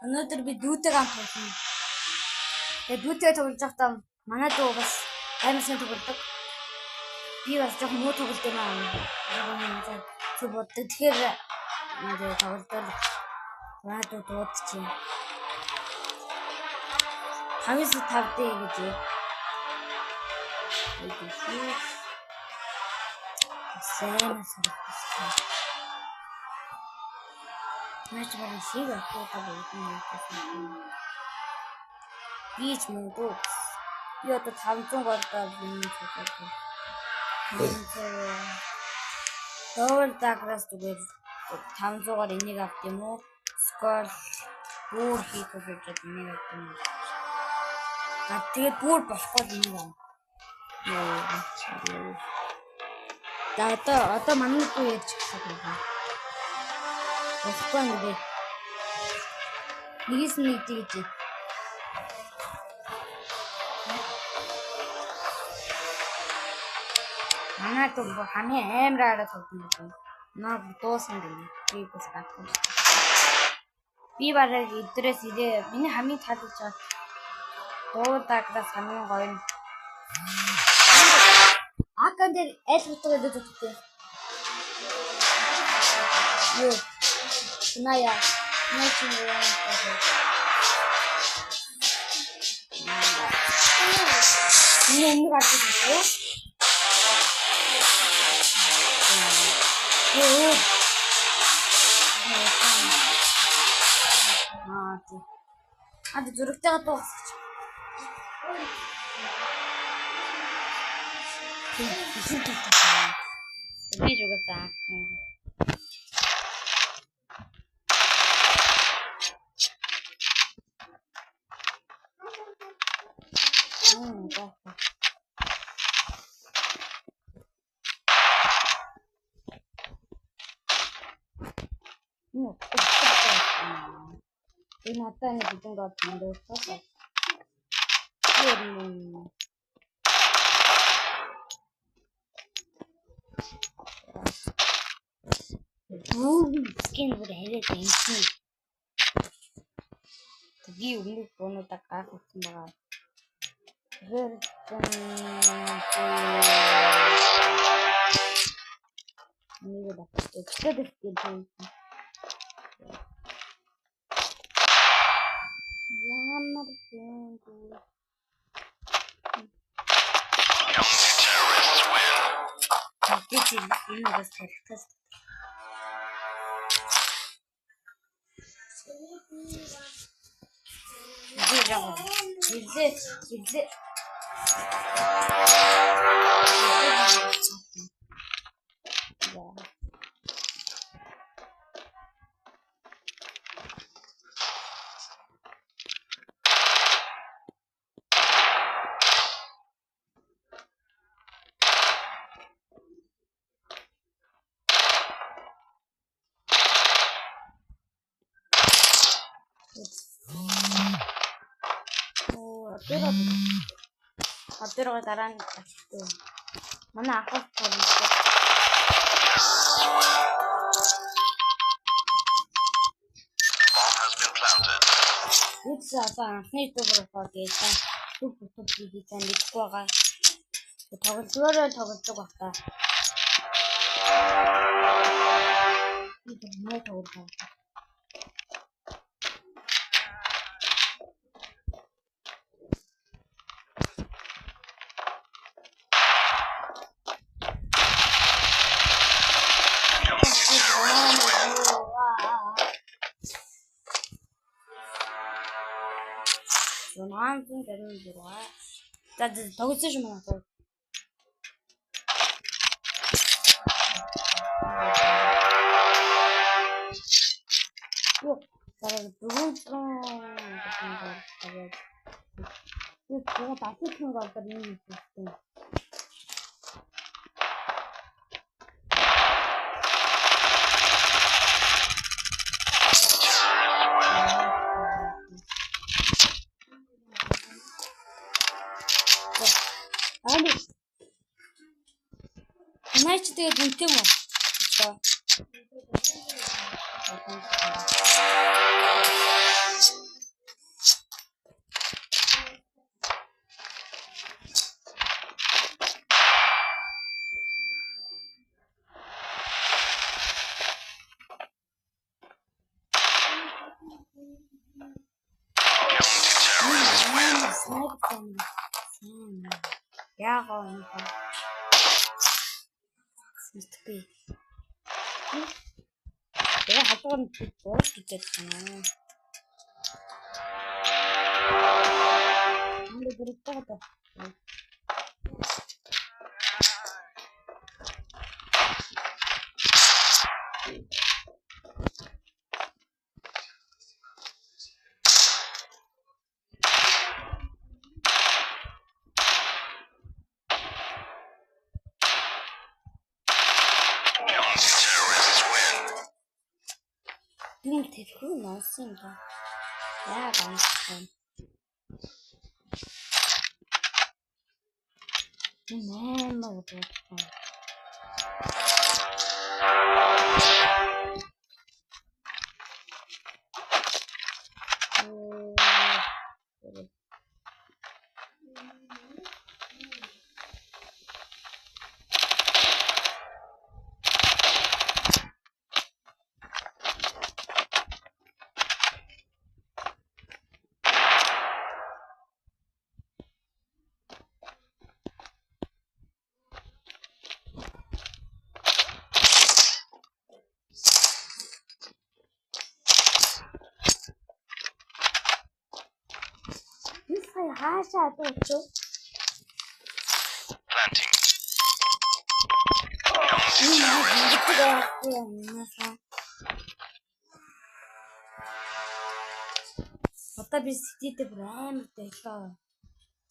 Өнөөдөр би дүүтэйг хамт тоглоно. Тэгээ дүүтэйгээ тоглож байхдаа манай дүү бас амар сайн тоглодог. Би бас жоохон муу тоглолт юм аа. Зүг боддог. Тэгэхээр энэ тоглолтоор манай дүү дуудчих. 5-5 дээ гэж. Сайн санагдсан. Маш гоё шиг байна. Бич мөн дөө. Би одоо 500 голдоо юм чиглэв. Доор даграас зүгээр 500-аар энийг авт юм уу? Скол бүр хийх гэж энийг авт юм. Тэгээд бүр болохгүй энийг ав. Одоо манай дүү ярьж байгаа. Болохгүй нэ. Нэгээс нэг гэж. Манай дүү хамгийн амар араа тоглоно. Наа дуусан гэнэ. Би бас гатсан. Би бараг өдрөөс ирээ. Миний хамгийн таалагдж байгаа дуу даграас хамгийн гоё нь Акан дээр аль утга гэдэг үгтэй. Юу. Ная. Начин яа. Энэ гацчихсан. Юу. Ад зүрхтэйгээ дуусчих. Би жугацаа. Энэ хатаа нэг бүхэн гол төндөөсөө. Скин бүр хараад байна. Би өмнөх бонуудаа гахсан байгаа. Нэг дахиад скин. Ямар юм бэ? Энэ бас хэрэгтэй. Ирлээ. Одоороо дараа нь татсан. Манай ахаас тоглосон. Үгүй одоо анхны дүүрээ гээд түг хийсэн мэдгүй байгаа. Тоглолтоо багтаа. Би муу тоглосон. Роман дэрэн дураа. Тад тогтсон юм аа. Юу, дараа дөрөв татсан голдор нэг хийсэн. Найч тэгээд үнтэй юм уу? Яагаад юм бэ? Мэдгүй. Я хатган дуус гэж байна. Энд дөрөвтэй. Юм тэрхүү нуусан юм даа. Яа ганцхан. Нэмээ бодсон. Хаашаа дууч. Planting. Одоо би сэтидээ бүр амар дэглээ.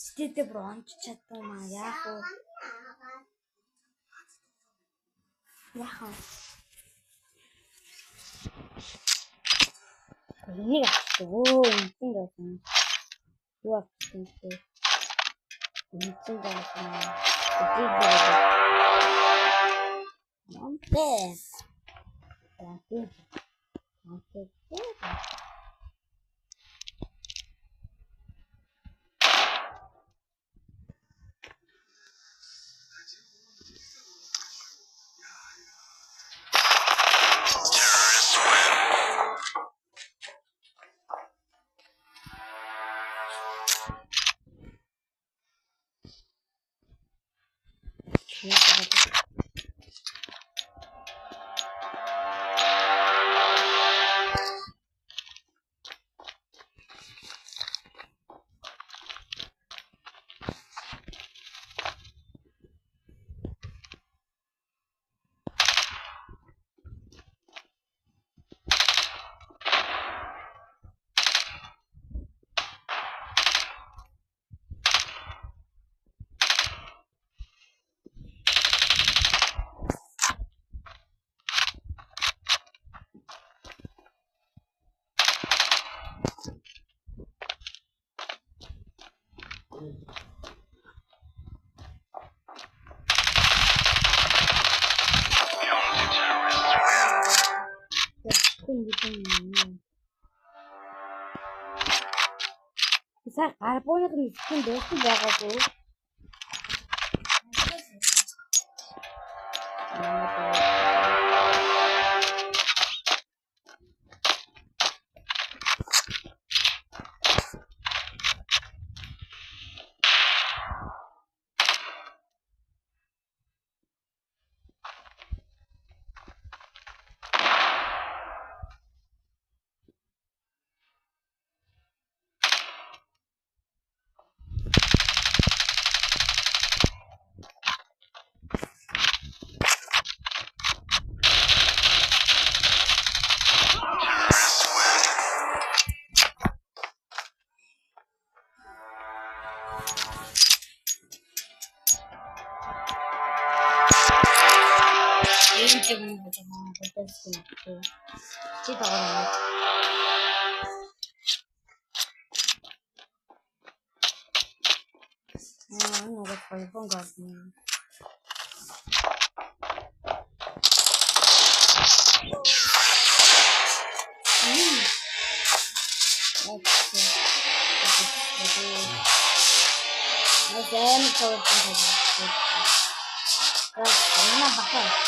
Сэтидээ бүр онч чадмаа яах вэ? Яах вэ? Энийг өө энэ дэсэн. Юу авчихсан бэ? Энэ дэсэн. Монте. Isa карбоныг нэгтгэн дүүсэн байгаагүй. Ini macam betul sih. Kita orang. Ada telepon gak sih? Oke. Mana bakal?